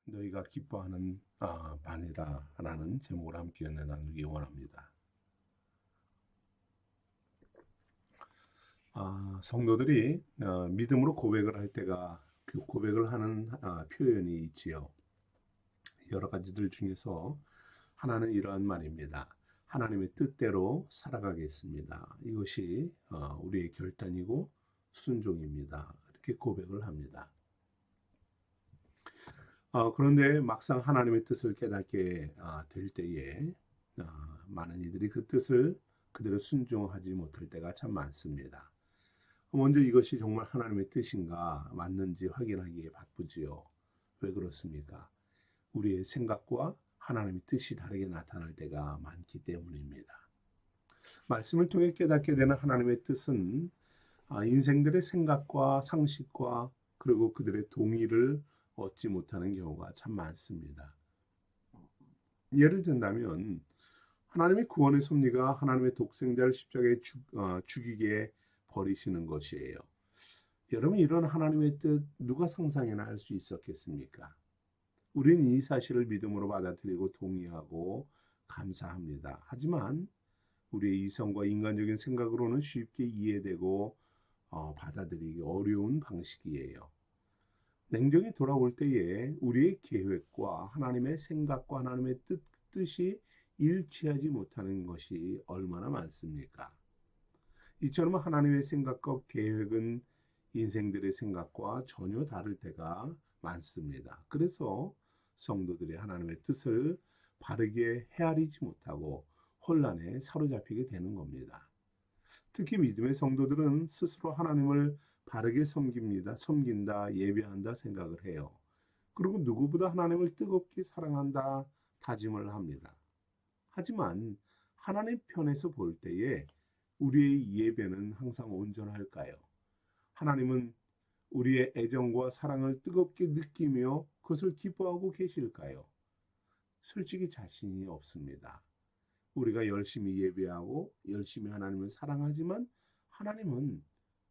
너희가 기뻐하는 반이라 라는 제목을 함께 나누기 원합니다. 성도들이 믿음으로 고백을 할 때가 그 고백을 하는 표현이 있지요. 여러 가지들 중에서 하나는 이러한 말입니다. 하나님의 뜻대로 살아가겠습니다. 이것이 우리의 결단이고 순종입니다. 이렇게 고백을 합니다. 그런데 막상 하나님의 뜻을 깨닫게 될 때에 많은 이들이 그 뜻을 그대로 순종하지 못할 때가 참 많습니다. 먼저 이것이 정말 하나님의 뜻인가 맞는지 확인하기에 바쁘지요. 왜 그렇습니까? 우리의 생각과 하나님의 뜻이 다르게 나타날 때가 많기 때문입니다. 말씀을 통해 깨닫게 되는 하나님의 뜻은 인생들의 생각과 상식과 그리고 그들의 동의를 얻지 못하는 경우가 참 많습니다. 예를 든다면 하나님의 구원의 섭리가 하나님의 독생자를 십자가에 죽이게 버리시는 것이에요. 여러분, 이런 하나님의 뜻 누가 상상이나 할 수 있었겠습니까? 우리는 이 사실을 믿음으로 받아들이고 동의하고 감사합니다. 하지만 우리의 이성과 인간적인 생각으로는 쉽게 이해되고 받아들이기 어려운 방식이에요. 냉정히 돌아올 때에 우리의 계획과 하나님의 생각과 하나님의 뜻이 일치하지 못하는 것이 얼마나 많습니까? 이처럼 하나님의 생각과 계획은 인생들의 생각과 전혀 다를 때가 많습니다. 그래서 성도들이 하나님의 뜻을 바르게 헤아리지 못하고 혼란에 사로잡히게 되는 겁니다. 특히 믿음의 성도들은 스스로 하나님을 바르게 섬긴다, 예배한다 생각을 해요. 그리고 누구보다 하나님을 뜨겁게 사랑한다 다짐을 합니다. 하지만 하나님 편에서 볼 때에 우리의 예배는 항상 온전할까요? 하나님은 우리의 애정과 사랑을 뜨겁게 느끼며 그것을 기뻐하고 계실까요? 솔직히 자신이 없습니다. 우리가 열심히 예배하고 열심히 하나님을 사랑하지만 하나님은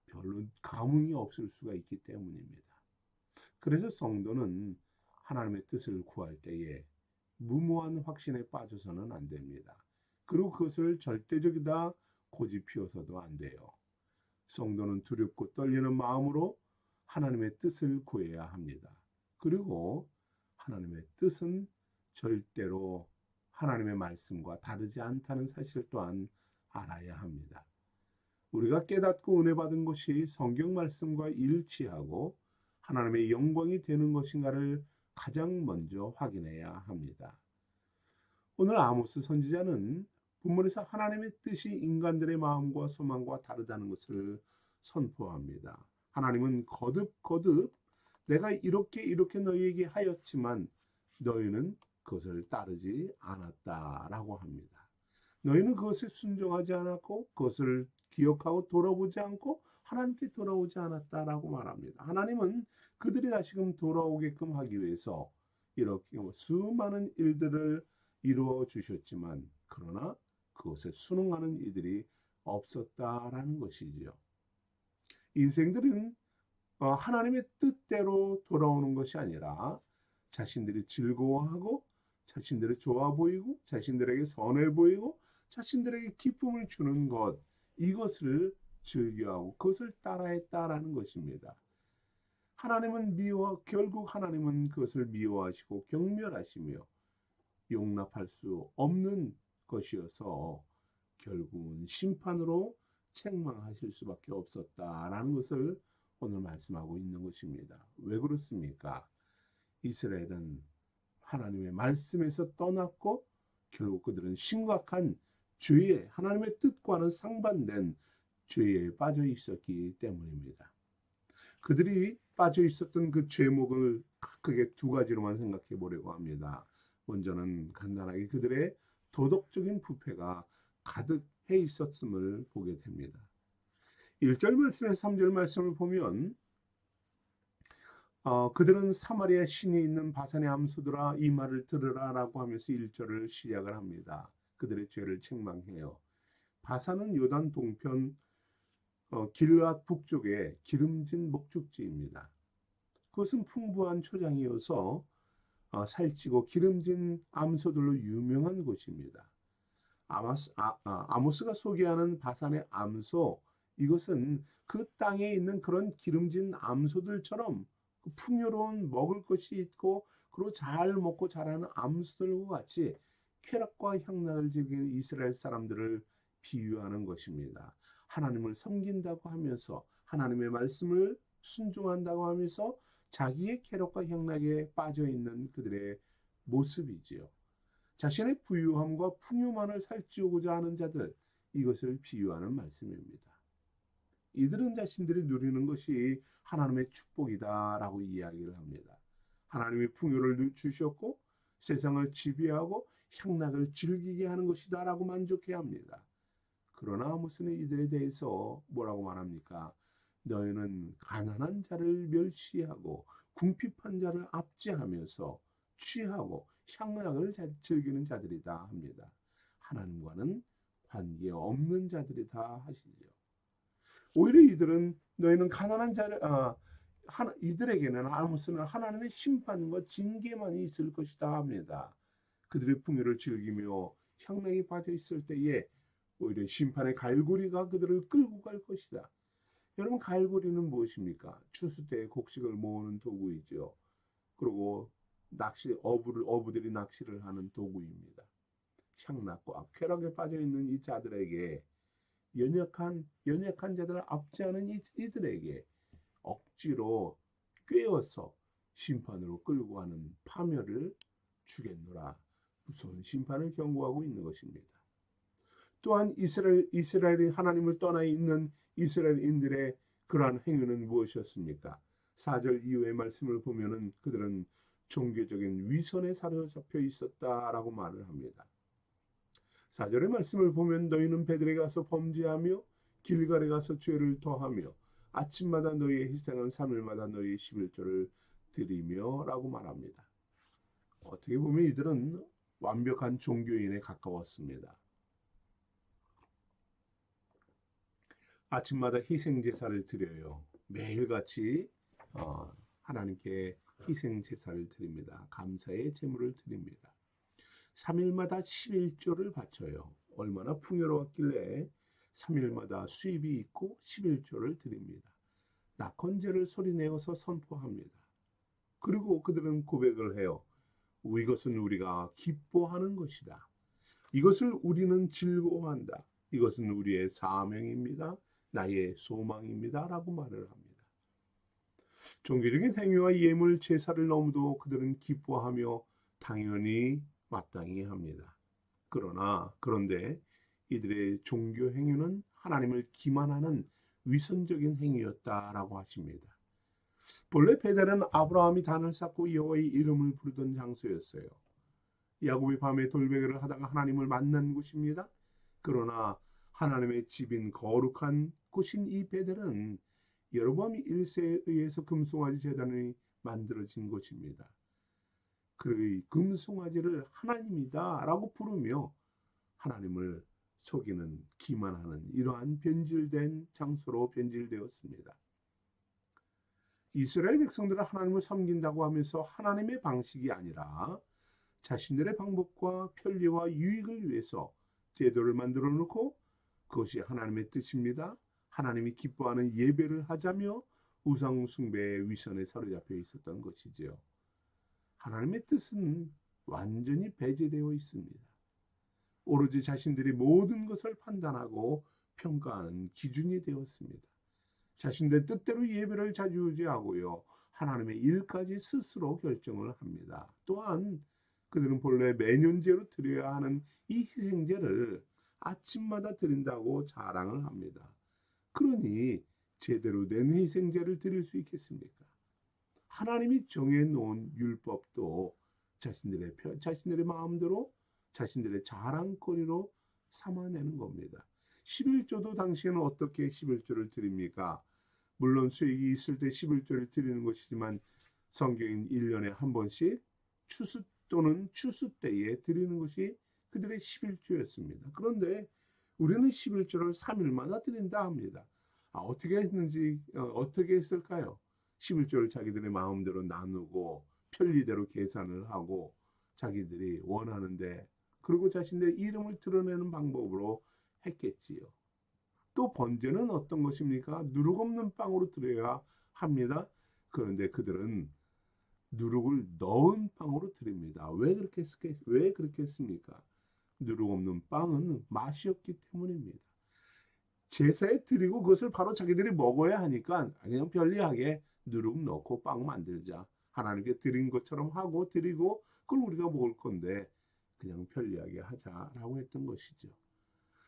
별로 감흥이 없을 수가 있기 때문입니다. 그래서 성도는 하나님의 뜻을 구할 때에 무모한 확신에 빠져서는 안 됩니다. 그리고 그것을 절대적이다 고집피워서도 안 돼요. 성도는 두렵고 떨리는 마음으로 하나님의 뜻을 구해야 합니다. 그리고 하나님의 뜻은 절대로 하나님의 말씀과 다르지 않다는 사실 또한 알아야 합니다. 우리가 깨닫고 은혜 받은 것이 성경 말씀과 일치하고 하나님의 영광이 되는 것인가를 가장 먼저 확인해야 합니다. 오늘 아모스 선지자는 본문에서 하나님의 뜻이 인간들의 마음과 소망과 다르다는 것을 선포합니다. 하나님은 거듭 내가 이렇게 너희에게 하였지만 너희는 그것을 따르지 않았다라고 합니다. 너희는 그것에 순종하지 않았고 그것을 기억하고 돌아보지 않고 하나님께 돌아오지 않았다라고 말합니다. 하나님은 그들이 다시금 돌아오게끔 하기 위해서 이렇게 수많은 일들을 이루어 주셨지만 그러나 그것에 순응하는 이들이 없었다라는 것이지요. 인생들은 하나님의 뜻대로 돌아오는 것이 아니라 자신들이 즐거워하고 자신들이 좋아 보이고 자신들에게 선해 보이고 자신들에게 기쁨을 주는 것, 이것을 즐겨하고 그것을 따라했다라는 것입니다. 결국 하나님은 그것을 미워하시고 경멸하시며 용납할 수 없는 것이어서 결국은 심판으로 책망하실 수밖에 없었다라는 것을 오늘 말씀하고 있는 것입니다. 왜 그렇습니까? 이스라엘은 하나님의 말씀에서 떠났고 결국 그들은 심각한 죄에 하나님의 뜻과는 상반된 죄에 빠져 있었기 때문입니다. 그들이 빠져 있었던 그 죄목을 크게 두 가지로만 생각해 보려고 합니다. 먼저는 간단하게 그들의 도덕적인 부패가 가득해 있었음을 보게 됩니다. 1절 말씀에서 3절 말씀을 보면 그들은 사마리아 신이 있는 바산의 암소들아 이 말을 들으라 라고 하면서 1절을 시작을 합니다. 그들의 죄를 책망해요. 바산은 요단 동편 길앗 북쪽의 기름진 목축지입니다. 그것은 풍부한 초장이어서 살찌고 기름진 암소들로 유명한 곳입니다. 아모스가 소개하는 바산의 암소, 이것은 그 땅에 있는 그런 기름진 암소들처럼 풍요로운 먹을 것이 있고 그리고 잘 먹고 자라는 암소들과 같이 쾌락과 향락을 즐기는 이스라엘 사람들을 비유하는 것입니다. 하나님을 섬긴다고 하면서 하나님의 말씀을 순종한다고 하면서 자기의 쾌락과 향락에 빠져 있는 그들의 모습이지요. 자신의 부유함과 풍요만을 살찌우고자 하는 자들, 이것을 비유하는 말씀입니다. 이들은 자신들이 누리는 것이 하나님의 축복이다라고 이야기를 합니다. 하나님이 풍요를 주셨고 세상을 지배하고 향락을 즐기게 하는 것이다라고 만족해야 합니다. 그러나 아모스는 이들에 대해서 뭐라고 말합니까? 너희는 가난한 자를 멸시하고 궁핍한 자를 압제하면서 취하고 향락을 즐기는 자들이다 합니다. 하나님과는 관계없는 자들이다 하시죠. 오히려 이들은 너희는 가난한 자를 이들에게는 아모스는 하나님의 심판과 징계만이 있을 것이다 합니다. 그들의 풍요를 즐기며 향락에 빠져 있을 때에 오히려 심판의 갈고리가 그들을 끌고 갈 것이다. 여러분, 갈고리는 무엇입니까? 추수 때 곡식을 모으는 도구이죠. 그리고 어부들이 낚시를 하는 도구입니다. 향락과 쾌락에 빠져 있는 이 자들에게 연약한 자들을 압제하는 이들에게 억지로 꿰어서 심판으로 끌고 가는 파멸을 주겠노라. 무서운 심판을 경고하고 있는 것입니다. 또한 이스라엘이 하나님을 떠나 있는 이스라엘인들의 그러한 행위는 무엇이었습니까? 4절 이후의 말씀을 보면은 그들은 종교적인 위선에 사로잡혀 있었다라고 말을 합니다. 4절의 말씀을 보면 너희는 베들에 가서 범죄하며 길갈에 가서 죄를 더하며 아침마다 너희의 희생은 3일마다 너희의 11조를 드리며 라고 말합니다. 어떻게 보면 이들은 완벽한 종교인에 가까웠습니다. 아침마다 희생제사를 드려요. 매일같이 하나님께 희생제사를 드립니다. 감사의 제물을 드립니다. 3일마다 11조를 바쳐요. 얼마나 풍요로웠길래 3일마다 수입이 있고 11조를 드립니다. 낙헌제를 소리내어서 선포합니다. 그리고 그들은 고백을 해요. 이것은 우리가 기뻐하는 것이다. 이것을 우리는 즐거워한다. 이것은 우리의 사명입니다. 나의 소망입니다. 라고 말을 합니다. 종교적인 행위와 예물 제사를 너무도 그들은 기뻐하며 당연히 마땅히 합니다. 그런데 이들의 종교 행위는 하나님을 기만하는 위선적인 행위였다라고 하십니다. 본래 베델은 아브라함이 단을 쌓고 여호와의 이름을 부르던 장소였어요. 야곱이 밤에 돌베개를 하다가 하나님을 만난 곳입니다. 그러나 하나님의 집인 거룩한 곳인 이 베델은 여로보암 1세에 의해서 금송아지 제단이 만들어진 곳입니다. 그 금송아지를 하나님이다 라고 부르며 하나님을 속이는 기만하는 이러한 변질된 장소로 변질되었습니다. 이스라엘 백성들은 하나님을 섬긴다고 하면서 하나님의 방식이 아니라 자신들의 방법과 편리와 유익을 위해서 제도를 만들어 놓고 그것이 하나님의 뜻입니다. 하나님이 기뻐하는 예배를 하자며 우상 숭배의 위선에 사로잡혀 있었던 것이지요. 하나님의 뜻은 완전히 배제되어 있습니다. 오로지 자신들이 모든 것을 판단하고 평가하는 기준이 되었습니다. 자신들 뜻대로 예배를 자주지하고요. 하나님의 일까지 스스로 결정을 합니다. 또한 그들은 본래 매년제로 드려야 하는 이 희생제를 아침마다 드린다고 자랑을 합니다. 그러니 제대로 된 희생제를 드릴 수 있겠습니까? 하나님이 정해놓은 율법도 자신들의 마음대로 자신들의 자랑거리로 삼아내는 겁니다. 11조도 당시에는 어떻게 11조를 드립니까? 물론 수익이 있을 때 11조를 드리는 것이지만 성경인 1년에 한 번씩 추수 또는 추수 때에 드리는 것이 그들의 11조였습니다. 그런데 우리는 11조를 3일마다 드린다 합니다. 어떻게 했을까요? 11조를 자기들의 마음대로 나누고 편리대로 계산을 하고 자기들이 원하는데 그리고 자신들의 이름을 드러내는 방법으로 했겠지요. 또 번제는 어떤 것입니까? 누룩 없는 빵으로 드려야 합니다. 그런데 그들은 누룩을 넣은 빵으로 드립니다. 왜 그렇게 했습니까? 누룩 없는 빵은 맛이 없기 때문입니다. 제사에 드리고 그것을 바로 자기들이 먹어야 하니까 그냥 편리하게 누룩 넣고 빵 만들자. 하나님께 드린 것처럼 하고 드리고 그걸 우리가 먹을 건데 그냥 편리하게 하자라고 했던 것이죠.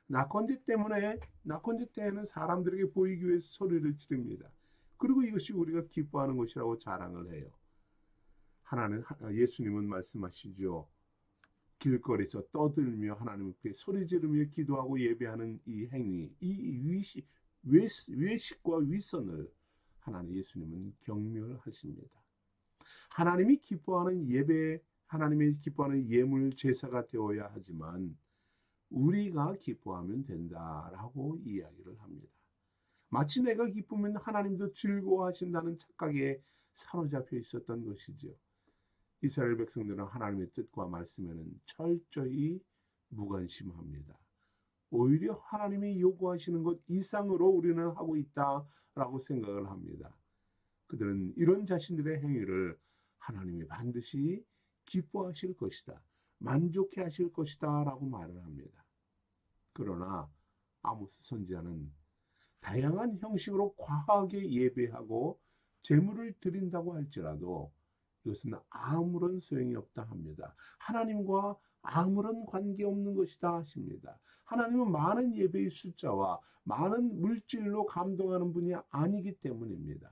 낙헌제 때에는 사람들에게 보이기 위해서 소리를 지릅니다. 그리고 이것이 우리가 기뻐하는 것이라고 자랑을 해요. 예수님은 말씀하시죠. 길거리에서 떠들며 하나님께 소리 지르며 기도하고 예배하는 이 행위, 이 외식과 위선을 예수님은 경멸하십니다. 하나님이 기뻐하는 예배, 하나님이 기뻐하는 예물 제사가 되어야 하지만 우리가 기뻐하면 된다라고 이야기를 합니다. 마치 내가 기쁘면 하나님도 즐거워하신다는 착각에 사로잡혀 있었던 것이죠. 이스라엘 백성들은 하나님의 뜻과 말씀에는 철저히 무관심합니다. 오히려 하나님이 요구하시는 것 이상으로 우리는 하고 있다라고 생각을 합니다. 그들은 이런 자신들의 행위를 하나님이 반드시 기뻐하실 것이다, 만족해 하실 것이다 라고 말을 합니다. 그러나 아모스 선지자는 다양한 형식으로 과하게 예배하고 제물을 드린다고 할지라도 이것은 아무런 소용이 없다 합니다. 하나님과 아무런 관계없는 것이다 하십니다. 하나님은 많은 예배의 숫자와 많은 물질로 감동하는 분이 아니기 때문입니다.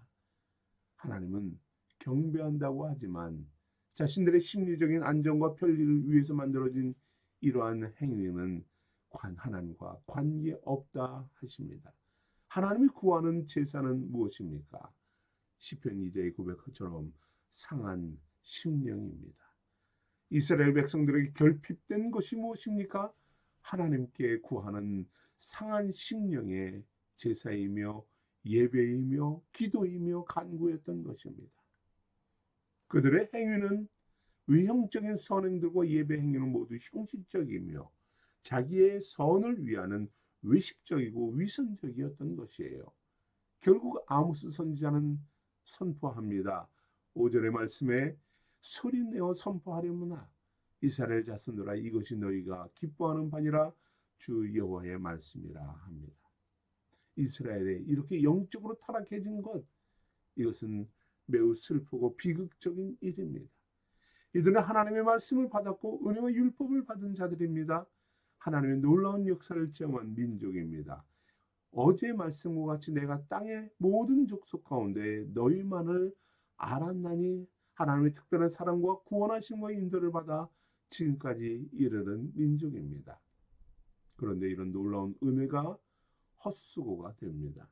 하나님은 경배한다고 하지만 자신들의 심리적인 안정과 편리를 위해서 만들어진 이러한 행위는 하나님과 관계없다 하십니다. 하나님이 구하는 제사는 무엇입니까? 시편 2장의 고백처럼 상한 심령입니다. 이스라엘 백성들에게 결핍된 것이 무엇입니까? 하나님께 구하는 상한 심령의 제사이며 예배이며 기도이며 간구였던 것입니다. 그들의 행위는 외형적인 선행들과 예배 행위는 모두 형식적이며 자기의 선을 위하는 외식적이고 위선적이었던 것이에요. 결국 아모스 선지자는 선포합니다. 5절의 말씀에 소리내어 선포하려무나 이스라엘 자손들아 이것이 너희가 기뻐하는 바니라 주 여호와의 말씀이라 합니다. 이스라엘이 이렇게 영적으로 타락해진 것, 이것은 매우 슬프고 비극적인 일입니다. 이들은 하나님의 말씀을 받았고 은혜와 율법을 받은 자들입니다. 하나님의 놀라운 역사를 체험한 민족입니다. 어제 말씀과 같이 내가 땅의 모든 족속 가운데 너희만을 알았나니 하나님의 특별한 사랑과 구원하심과 인도를 받아 지금까지 이르는 민족입니다. 그런데 이런 놀라운 은혜가 헛수고가 됩니다.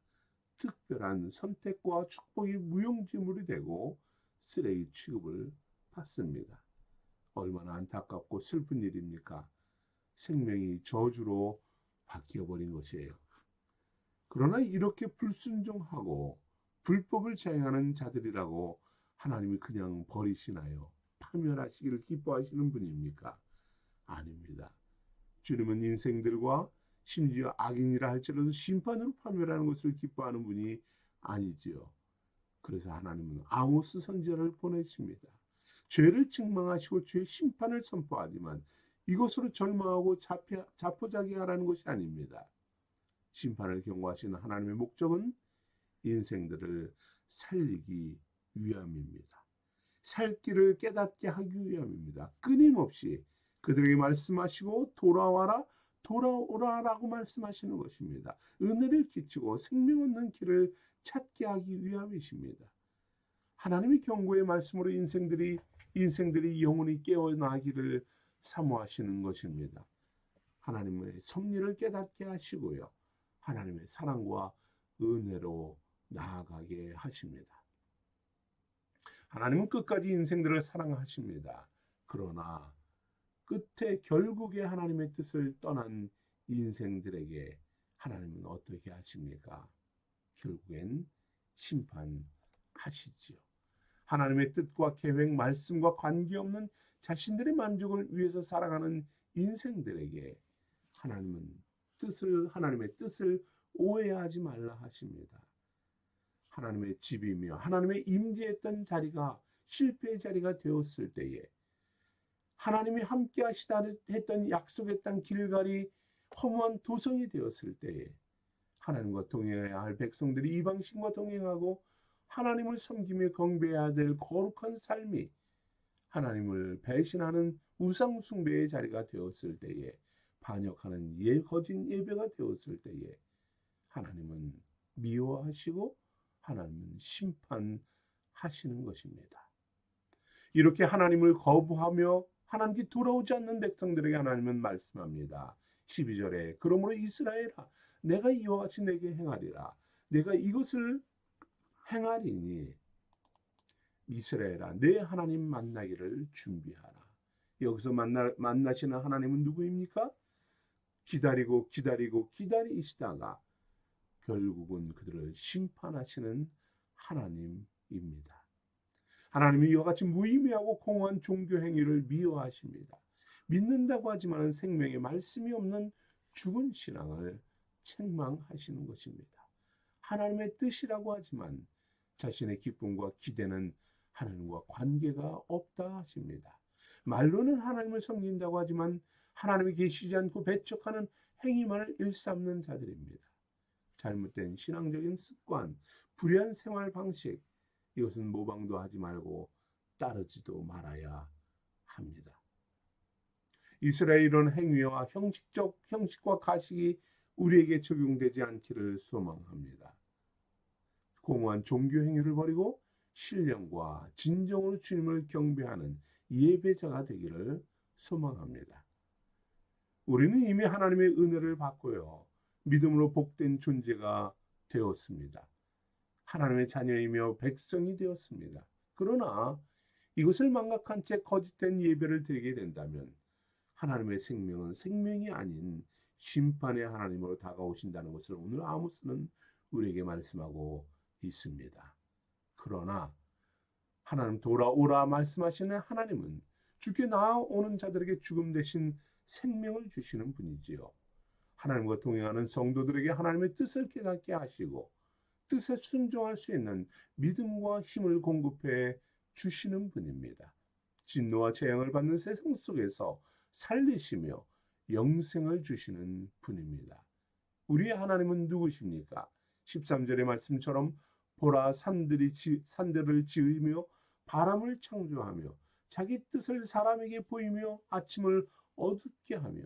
특별한 선택과 축복이 무용지물이 되고 쓰레기 취급을 받습니다. 얼마나 안타깝고 슬픈 일입니까? 생명이 저주로 바뀌어버린 것이에요. 그러나 이렇게 불순종하고 불법을 자행하는 자들이라고 하나님이 그냥 버리시나요? 파멸하시기를 기뻐하시는 분입니까? 아닙니다. 주님은 인생들과 심지어 악인이라 할지라도 심판으로 파멸하는 것을 기뻐하는 분이 아니지요. 그래서 하나님은 아모스 선지자를 보내십니다. 죄를 책망하시고 죄의 심판을 선포하지만 이것으로 절망하고 자포자기하라는 것이 아닙니다. 심판을 경고하시는 하나님의 목적은 인생들을 살리기 위함입니다. 살 길을 깨닫게 하기 위함입니다. 끊임없이 그들에게 말씀하시고 돌아오라라고 말씀하시는 것입니다. 은혜를 끼치고 생명 얻는 길을 찾게 하기 위함이십니다. 하나님의 경고의 말씀으로 인생들이 영원히 깨어나기를 사모하시는 것입니다. 하나님의 섭리를 깨닫게 하시고요. 하나님의 사랑과 은혜로 나아가게 하십니다. 하나님은 끝까지 인생들을 사랑하십니다. 그러나 끝에 결국에 하나님의 뜻을 떠난 인생들에게 하나님은 어떻게 하십니까? 결국엔 심판하시지요. 하나님의 뜻과 계획, 말씀과 관계없는 자신들의 만족을 위해서 살아가는 인생들에게 하나님의 뜻을 오해하지 말라 하십니다. 하나님의 집이며 하나님의 임재했던 자리가 실패의 자리가 되었을 때에, 하나님이 함께 하시다 했던 약속의 땅 길갈이 허무한 도성이 되었을 때에, 하나님과 동행해야 할 백성들이 이방신과 동행하고 하나님을 섬기며 경배해야 될 거룩한 삶이 하나님을 배신하는 우상 숭배의 자리가 되었을 때에, 반역하는 거짓 예배가 되었을 때에 하나님은 미워하시고 하나님은 심판하시는 것입니다. 이렇게 하나님을 거부하며 하나님께 돌아오지 않는 백성들에게 하나님은 말씀합니다. 12절에 그러므로 이스라엘아, 내가 이와 같이 내게 행하리라. 내가 이것을 행하리니 이스라엘아, 내 하나님 만나기를 준비하라. 여기서 만나시는 하나님은 누구입니까? 기다리시다가 결국은 그들을 심판하시는 하나님입니다. 하나님이 이와 같이 무의미하고 공허한 종교 행위를 미워하십니다. 믿는다고 하지만 생명의 말씀이 없는 죽은 신앙을 책망하시는 것입니다. 하나님의 뜻이라고 하지만 자신의 기쁨과 기대는 하나님과 관계가 없다 하십니다. 말로는 하나님을 섬긴다고 하지만 하나님이 계시지 않고 배척하는 행위만을 일삼는 자들입니다. 잘못된 신앙적인 습관, 불의한 생활 방식, 이것은 모방도 하지 말고 따르지도 말아야 합니다. 이스라엘의 이런 행위와 형식과 가식이 우리에게 적용되지 않기를 소망합니다. 공허한 종교 행위를 버리고 신령과 진정으로 주님을 경배하는 예배자가 되기를 소망합니다. 우리는 이미 하나님의 은혜를 받고요, 믿음으로 복된 존재가 되었습니다. 하나님의 자녀이며 백성이 되었습니다. 그러나 이것을 망각한 채 거짓된 예배를 드리게 된다면 하나님의 생명은 생명이 아닌 심판의 하나님으로 다가오신다는 것을 오늘 아모스는 우리에게 말씀하고 있습니다. 그러나 하나님 돌아오라 말씀하시는 하나님은 주께 나아오는 자들에게 죽음 대신 생명을 주시는 분이지요. 하나님과 동행하는 성도들에게 하나님의 뜻을 깨닫게 하시고 뜻에 순종할 수 있는 믿음과 힘을 공급해 주시는 분입니다. 진노와 재앙을 받는 세상 속에서 살리시며 영생을 주시는 분입니다. 우리의 하나님은 누구십니까? 13절의 말씀처럼 보라, 산들을 지으며 바람을 창조하며 자기 뜻을 사람에게 보이며 아침을 어둡게 하며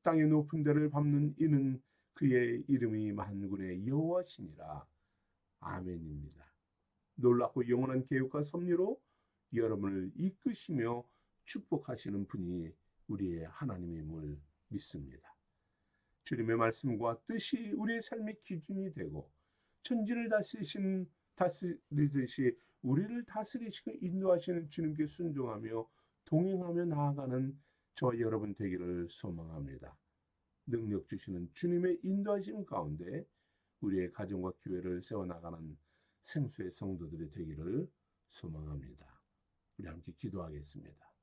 땅의 높은 데를 밟는 이는 그의 이름이 만군의 여호와시니라. 아멘입니다. 놀랍고 영원한 계획과 섭리로 여러분을 이끄시며 축복하시는 분이 우리의 하나님임을 믿습니다. 주님의 말씀과 뜻이 우리의 삶의 기준이 되고 천지를 다스리듯이 우리를 다스리시고 인도하시는 주님께 순종하며 동행하며 나아가는 저와 여러분 되기를 소망합니다. 능력 주시는 주님의 인도하심 가운데 우리의 가정과 교회를 세워나가는 생수의 성도들이 되기를 소망합니다. 우리 함께 기도하겠습니다.